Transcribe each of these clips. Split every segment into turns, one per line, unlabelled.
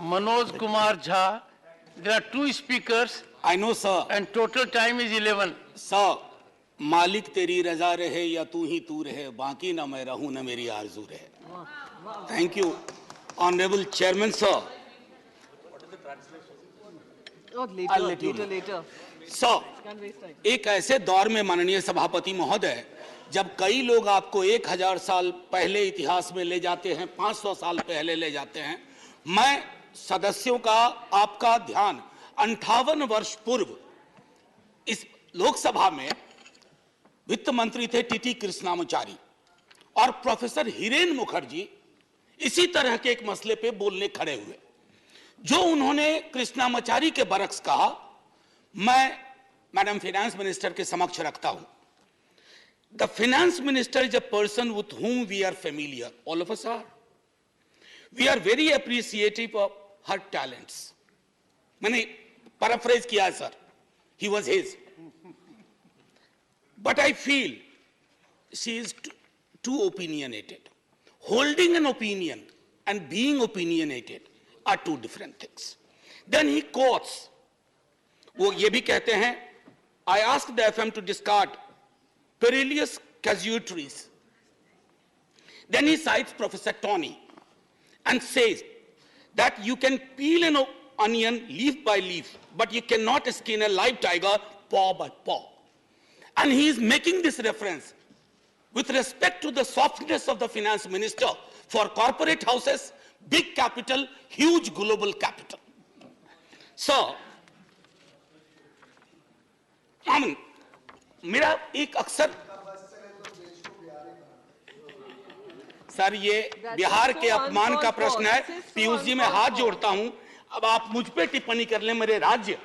Manoj Kumar Jha. There are two speakers.
I know, sir.
And total time is 11.
Sir, मालिक तेरी रजा रहे या तू ही तू रहे, बाकी ना मैं रहूं ना मेरी आरज़ू रहे. Thank you, Honorable Chairman, sir.
What is the translation?
Oh,
I'll let you know.
later.
Sir,
Can't waste time.
एक ऐसे दौर में माननीय सभापति महोदय, जब कई लोग आपको 1000 साल पहले इतिहास में ले जाते हैं, 500 साल पहले ले जाते हैं, मैं सदस्यों का आपका ध्यान 58 वर्ष पूर्व इस लोकसभा में वित्त मंत्री थे टीटी कृष्णामाचारी और प्रोफेसर हिरेन मुखर्जी इसी तरह के एक मसले पे बोलने खड़े हुए. जो उन्होंने कृष्णामाचारी के बरक्स कहा, मैं मैडम फाइनेंस मिनिस्टर के समक्ष रखता हूं. The finance minister is a person with whom we are familiar. All of us are. We are very appreciative of her talents. मैंने paraphrase किया है sir. He was his. But I feel she is too opinionated. Holding an opinion and being opinionated are two different things. Then he quotes. वो ये भी कहते हैं, I asked the FM to discard perilous casualties. Then he cites Professor Tony and says that you can peel an onion leaf by leaf, but you cannot skin a live tiger paw by paw. And he is making this reference with respect to the softness of the finance minister for corporate houses, big capital, huge global capital. So, I mean, मेरा एक अक्सर sir ये बिहार के अपमान का प्रश्न है. पीयूष जी मैं हाथ जोड़ता हूं, अब आप मुझ पे टिप्पणी कर लें, मेरे राज्य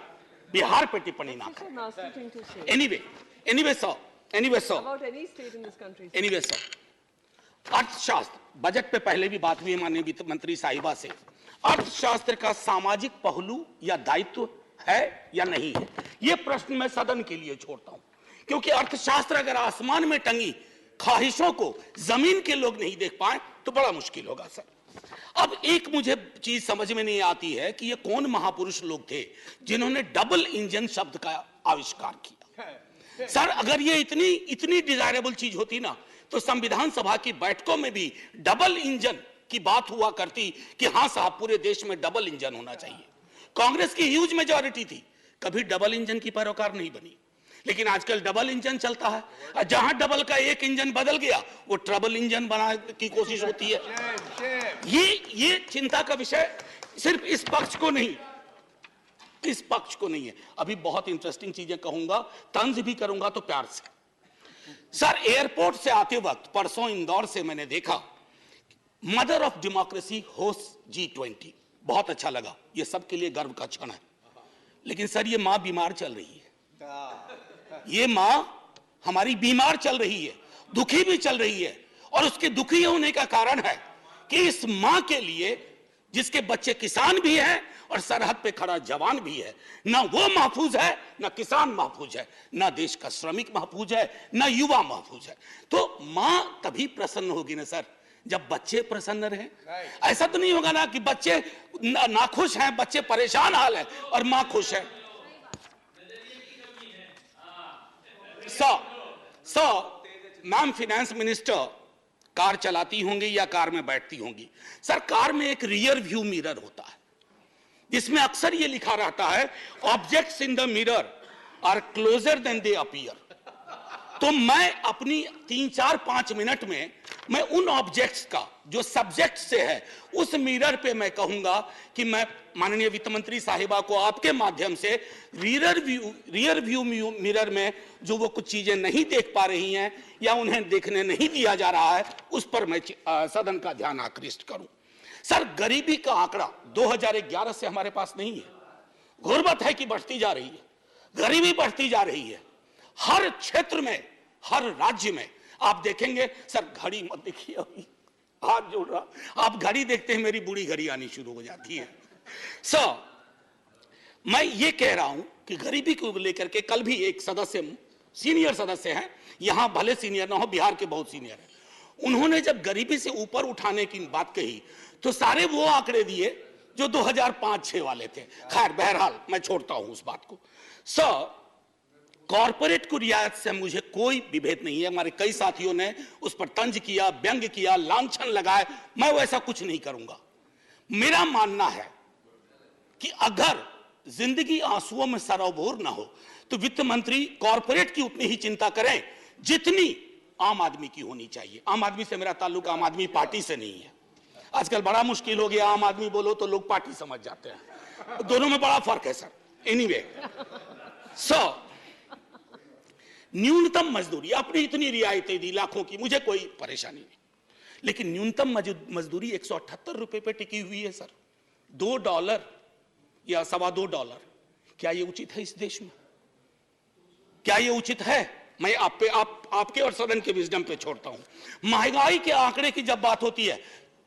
बिहार पे टिप्पणी ना करें. Anyway sir,
About any state in this country.
sir, अर्थशास्त्र बजट पे पहले भी बात हुई है माननीय वित्त मंत्री साहिबा से. अर्थशास्त्र का सामाजिक पहलू या दायित्व है या नहीं है, ये प्रश्न मैं सदन के लिए छोड़ता हूं, क्योंकि अर्थशास्त्र अगर आसमान में टंगी ख्वाहिशों को जमीन के लोग नहीं देख पाए तो बड़ा मुश्किल होगा सर. अब एक मुझे चीज समझ में नहीं आती है कि ये कौन महापुरुष लोग थे जिन्होंने डबल इंजन शब्द का आविष्कार किया. सर अगर ये इतनी डिजायरेबल चीज होती ना, तो संविधान सभा की बैठकों में भी डबल इंजन की बात हुआ करती कि हां साहब पूरे देश में डबल इंजन होना चाहिए. कांग्रेस की ह्यूज मेजॉरिटी थी, कभी डबल इंजन की पैरोकार नहीं बनी. लेकिन आजकल डबल इंजन चलता है, जहां डबल का एक इंजन बदल गया वो ट्रबल इंजन बनाने की कोशिश होती है. ये चिंता का विषय सिर्फ इस पक्ष को नहीं है. अभी बहुत इंटरेस्टिंग चीजें कहूंगा, तंज भी करूंगा तो प्यार से. सर एयरपोर्ट से आते वक्त परसों इंदौर से मैंने देखा mother of democracy host G20. बहुत अच्छा लगा, ये सबके लिए गर्व का क्षण है. लेकिन सर ये मां बीमार चल रही है, ये मां हमारी बीमार चल रही है, दुखी भी चल रही है. और उसके दुखी होने का कारण है कि इस मां के लिए जिसके बच्चे किसान भी हैं और सरहद पे खड़ा जवान भी है, ना वो महफूज है, ना किसान महफूज है, ना देश का श्रमिक महफूज है, ना युवा महफूज है. तो मां तभी प्रसन्न होगी ना सर जब बच्चे प्रसन्न रहें. ऐसा तो नहीं होगा ना कि बच्चे नाखुश हैं, बच्चे परेशान हाल है और मां खुश है. मैम फाइनेंस मिनिस्टर कार चलाती होंगी या कार में बैठती होंगी. सर कार में एक रियर व्यू मिरर होता है जिसमें अक्सर ये लिखा रहता है objects in the mirror are closer than they appear. तो मैं अपनी 3-4-5 मिनट में मैं उन ऑब्जेक्ट्स का जो सब्जेक्ट से है उस मिरर पे मैं कहूंगा कि मैं माननीय वित्त मंत्री साहिबा को आपके माध्यम से रियर व्यू मिरर में जो वो कुछ चीजें नहीं देख पा रही हैं या उन्हें देखने नहीं दिया जा रहा है उस पर मैं सदन का ध्यान आकृष्ट करूं. सर गरीबी का आंकड़ा 2011 से हमारे पास नहीं है. गुर्बत है कि बढ़ती जा रही है, गरीबी बढ़ती जा रही है. हर क्षेत्र में, हर राज्य में आप देखेंगे. सर घड़ी मत देखिए, अभी हाथ जोड़ रहा, आप घड़ी देखते हैं मेरी बूढ़ी घड़ी आनी शुरू हो जाती है. सर मैं ये कह रहा हूं कि गरीबी को लेकर के कल भी एक सदस्य, सीनियर सदस्य हैं, यहां भले सीनियर ना हो, बिहार के बहुत सीनियर हैं, उन्होंने जब गरीबी से ऊपर उठाने की बात कही तो सारे वो आंकड़े दिए जो 2005-6 वाले थे। खैर बहरहाल मैं छोड़ता हूं उस बात को। सर, कॉरपोरेट को रियायत से मुझे कोई विभेद नहीं है। हमारे कई साथियों ने उस पर तंज किया, व्यंग किया, लांछन लगाए, मैं वैसा कुछ नहीं करूंगा। मेरा मानना है कि अगर जिंदगी आंसुओं में सराबोर ना हो तो वित्त मंत्री कॉरपोरेट की उतनी ही चिंता करें जितनी आम आदमी की होनी चाहिए। आम आदमी से मेरा ताल्लुक आम आदमी पार्टी से नहीं है। आजकल बड़ा मुश्किल हो गया, आम आदमी बोलो तो लोग पार्टी समझ जाते हैं। दोनों में बड़ा फर्क है सर। एनीवे, सो न्यूनतम मजदूरी आपने इतनी रियायतें दी लाखों की, मुझे कोई परेशानी नहीं, लेकिन न्यूनतम मजदूरी 178 रुपए पे टिकी हुई है सर। $2 या $2.25, क्या ये उचित है इस देश में? क्या ये उचित है? मैं आपके और सदन के विजडम पे छोड़ता हूं। महंगाई के आंकड़े की जब बात होती है,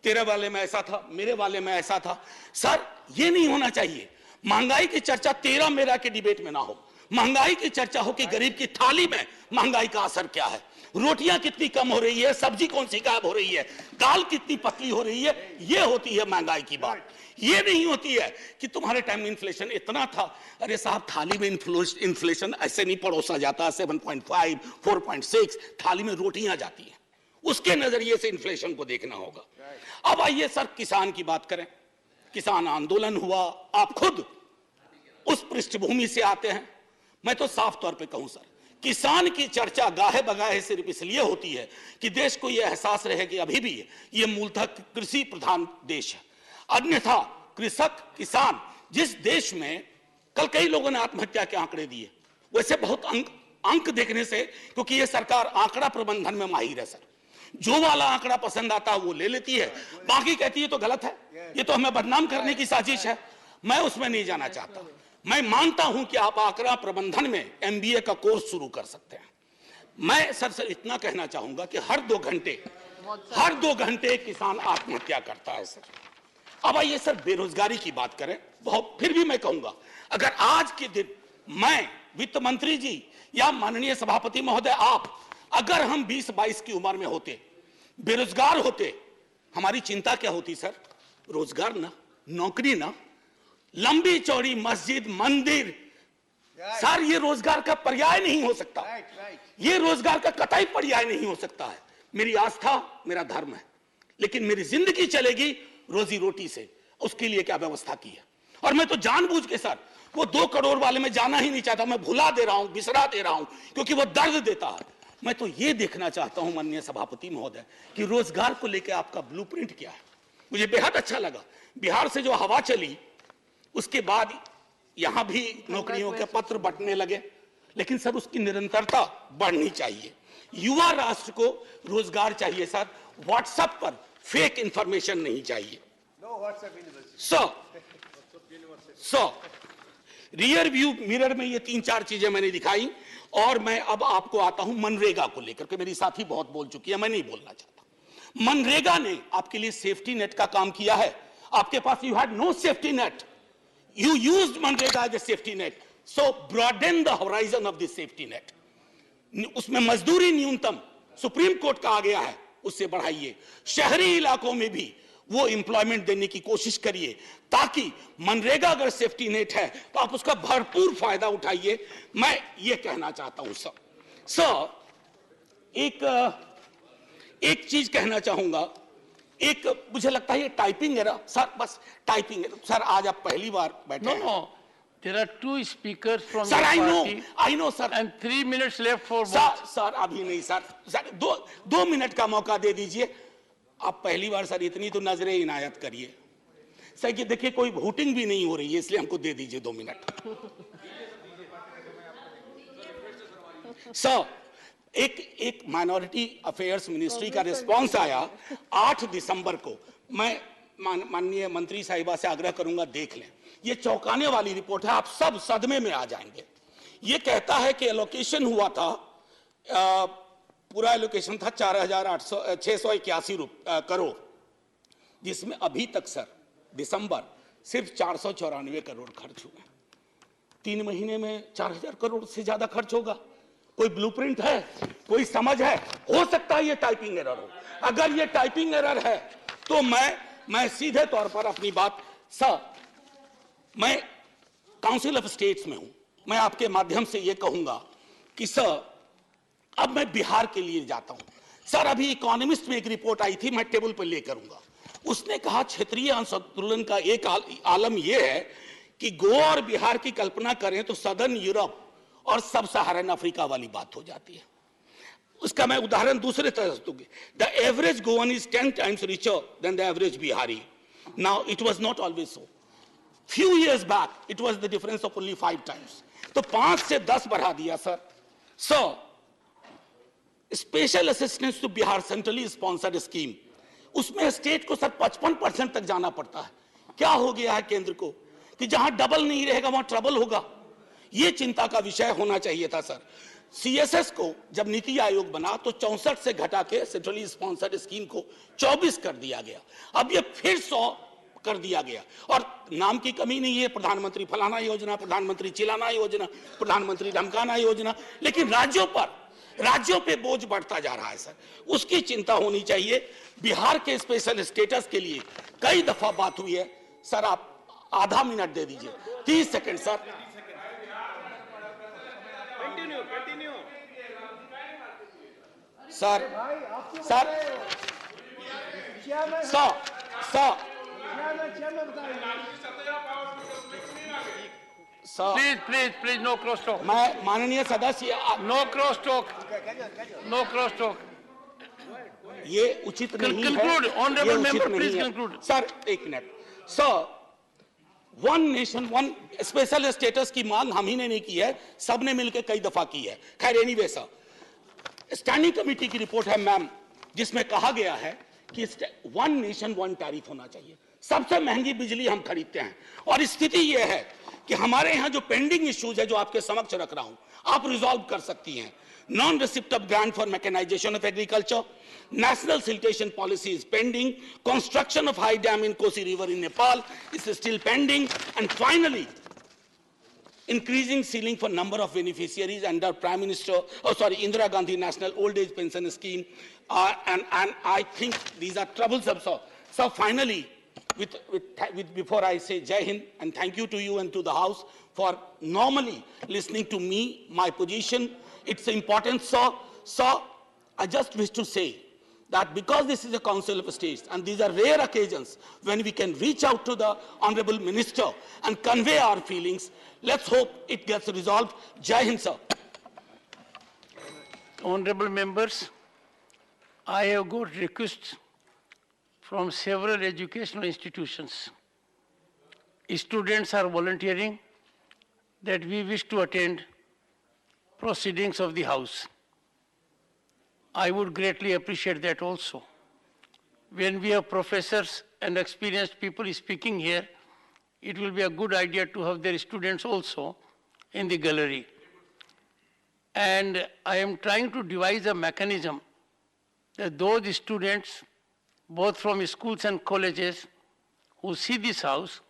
तेरे वाले में ऐसा था, मेरे वाले में ऐसा था, सर ये नहीं होना चाहिए। महंगाई की चर्चा तेरा मेरा के डिबेट में ना हो। महंगाई की चर्चा हो कि गरीब की थाली में महंगाई का असर क्या है, रोटियां कितनी कम हो रही है, सब्जी कौन सी गायब हो रही है, दाल कितनी पतली हो रही है, ये होती है महंगाई की बात। ये नहीं होती है कि तुम्हारे टाइम में इन्फ्लेशन इतना था। अरे साहब, थाली में इन्फ्लेशन ऐसे नहीं परोसा जाता। 7.5, 4.6 थाली में रोटियां जाती हैं, उसके नजरिए से इन्फ्लेशन को देखना होगा। अब आइए सर किसान की बात करें। किसान आंदोलन हुआ, आप खुद उस पृष्ठभूमि से आते हैं। मैं तो साफ तौर पे कहूं सर, किसान की चर्चा गाहे बगाहे सिर्फ इसलिए होती है कि देश को यह एहसास रहे कि अभी भी ये मूलतः कृषि प्रधान देश है। अन्यथा कृषक किसान, जिस देश में कल कई लोगों ने आत्महत्या के आंकड़े दिए, वैसे बहुत अंक देखने से, क्योंकि ये सरकार आंकड़ा प्रबंधन में माहिर है सर, जो वाला आंकड़ा पसंद आता है वो ले लेती है, बाकी कहती है तो गलत है, ये तो हमें बदनाम करने की साजिश है। मैं उसमें नहीं जाना चाहता। मैं मानता हूं कि आप आंकड़ा प्रबंधन में MBA का कोर्स शुरू कर सकते हैं। मैं सर इतना कहना चाहूंगा कि हर 2 घंटे किसान आत्महत्या करता है सर। अब आइए सर बेरोजगारी की बात करें। बहुत फिर भी मैं कहूंगा, अगर आज के दिन मैं, वित्त मंत्री जी या माननीय सभापति महोदय आप, अगर हम 20-22 की उम्र में होते, बेरोजगार होते, हमारी चिंता क्या होती सर? रोजगार ना, नौकरी ना, लंबी चौड़ी मस्जिद, मंदिर, सर ये रोजगार का पर्याय नहीं हो सकता। ये रोजगार का कतई पर्याय नहीं हो सकता है। मेरी आस्था मेरा धर्म है, लेकिन मेरी जिंदगी चलेगी रोजी रोटी से। उसके लिए क्या व्यवस्था की है? और मैं तो जानबूझ के सर वो 2 करोड़ वाले में जाना ही नहीं चाहता। मैं भुला दे रहा हूं, बिसरा दे रहा हूं, क्योंकि वो दर्द देता है। मैं तो ये देखना चाहता हूं माननीय सभापति महोदय कि रोजगार को लेकर आपका ब्लूप्रिंट क्या है। मुझे बेहद अच्छा लगा, बिहार से जो हवा चली उसके बाद यहां भी नौकरियों के पत्र बंटने लगे, लेकिन सर उसकी निरंतरता बढ़नी चाहिए। युवा राष्ट्र को रोजगार चाहिए सर, व्हाट्सएप पर फेक इंफॉर्मेशन नहीं चाहिए। सो रियर व्यू मिरर में ये 3-4 चीजें मैंने दिखाई, और मैं अब आपको आता हूं मनरेगा को लेकर के। मेरी साथी बहुत बोल चुकी है, मैं नहीं बोलना चाहता। मनरेगा ने आपके लिए सेफ्टी नेट का काम किया है। आपके पास you had no safety net, you used MNREGA as a safety net, so broaden the horizon of this safety net. उसमें मजदूरी न्यूनतम सुप्रीम कोर्ट का आ गया है, उससे बढ़ाइए। शहरी इलाकों में भी वो एम्प्लॉयमेंट देने की कोशिश करिए, ताकि मनरेगा अगर सेफ्टी नेट है तो आप उसका भरपूर फायदा उठाइए। मैं ये कहना चाहता हूं सर, एक चीज कहना चाहूंगा। एक मुझे लगता है ये टाइपिंग एरर सर, बस टाइपिंग एरर सर। आज आप पहली बार बैठे हैं।
No. There are 2 speakers from
sir,
your
I know sir.
and 3 minutes left for vote.
Sir अभी नहीं सर, 2 मिनट का मौका दे दीजिए। आप पहली बार सर, इतनी तो नजरें इनायत करिए सर। कि देखिए कोई वोटिंग भी नहीं हो रही है, इसलिए हमको दे दीजिए 2 मिनट। सर एक माइनॉरिटी अफेयर्स मिनिस्ट्री का रिस्पांस आया 8 दिसंबर को। मैं माननीय मंत्री साहिबा से आग्रह करूंगा देख लें, ये चौंकाने वाली रिपोर्ट है, आप सब सदमे में आ जाएंगे। ये कहता है कि एलोकेशन हुआ था, पूरा एलोकेशन था 4,681 करोड़, जिसमें अभी तक सर दिसंबर सिर्फ 494 करोड़ खर्च हुए। 3 महीने में 4,000 करोड़ से ज्यादा खर्च होगा। कोई ब्लूप्रिंट है, कोई समझ है? हो सकता है ये टाइपिंग एरर हो। अगर ये टाइपिंग एरर है तो मैं सीधे तौर पर अपनी बात सर, मैं काउंसिल ऑफ स्टेट्स में हूं, मैं आपके माध्यम से यह कहूंगा कि सर, अब मैं बिहार के लिए जाता हूं। सर, अभी इकोनॉमिस्ट में एक रिपोर्ट आई थी, मैं टेबल पर लेकर आऊंगा। उसने कहा क्षेत्रीय असंतुलन का एक आलम यह है कि गोवा और बिहार की कल्पना करें तो सदर्न यूरोप और सब सहारन अफ्रीका वाली बात हो जाती है। उसका मैं उदाहरण दूसरे तरह से दूंगी। The average Goan is 10 times richer than the average Bihari. Now it was not always so. Few years back it was the difference of only 5 times. तो 5 से 10 बढ़ा दिया sir. Sir, special assistance to Bihar centrally sponsored scheme, उसमें state को sir 55% तक जाना पड़ता है। क्या हो गया है केंद्र को कि जहां डबल नहीं रहेगा वहां ट्रबल होगा। यह चिंता का विषय होना चाहिए था सर। सीएसएस को जब नीति आयोग बना तो 64 से घटा के सेंट्रली स्पॉन्सर्ड स्कीम को 24 कर दिया गया। अब यह फिर 100 कर दिया गया और नाम की कमी नहीं है, प्रधानमंत्री फलाना योजना, प्रधानमंत्री चिलाना योजना, प्रधानमंत्री ढमकाना योजना, लेकिन राज्यों पे बोझ बढ़ता जा रहा है सर। उसकी चिंता होनी चाहिए। बिहार के स्पेशल स्टेटस के लिए कई दफा बात हुई है सर, आप आधा मिनट दे दीजिए, 30 second sir. Sir sir sir sir
Please, no cross talk.
मैं माननीय सदस्य,
No cross talk. No cross talk.
ये उचित नहीं है।
Conclude, honorable
ये उचित
member,
नहीं
please
है।
conclude.
सर, एक minute. Sir, one nation one special status की मांग हम ही ने नहीं की है, सबने मिलकर कई दफा की है। खैर, एनीवे सर, स्टैंडिंग कमेटी की रिपोर्ट है मैम, जिसमें कहा गया है कि वन नेशन वन टैरिफ होना चाहिए। सबसे महंगी बिजली हम खरीदते हैं और स्थिति यह है कि हमारे यहां जो पेंडिंग इश्यूज है, जो आपके समक्ष रख रहा हूं, आप रिजॉल्व कर सकती हैं। Non receipt of grant for mechanisation of agriculture, national siltation policy is pending, construction of high dam in Kosi river in Nepal is still pending, and finally increasing ceiling for number of beneficiaries under Indira Gandhi National Old Age Pension Scheme, and I think these are troublesome. So finally, before I say Jai Hind and thank you to you and to the House for normally listening to me, my position, it's important, sir. I just wish to say that because this is a Council of States and these are rare occasions when we can reach out to the Honorable Minister and convey our feelings, let's hope it gets resolved. Jai Hind, sir.
Honorable members, I have got requests from several educational institutions. Students are volunteering that we wish to attend proceedings of the House. I would greatly appreciate that also. When we have professors and experienced people speaking here, it will be a good idea to have their students also in the gallery. And I am trying to devise a mechanism that those students, both from schools and colleges, who see this house,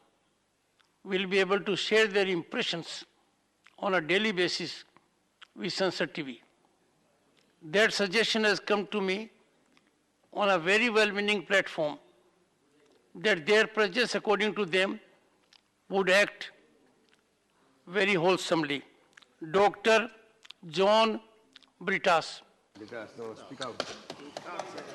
will be able to share their impressions on a daily basis with Sansad TV. That suggestion has come to me on a very well-meaning platform, that their presence, according to them, would act very wholesomely. Dr. John Britas.
So speak out.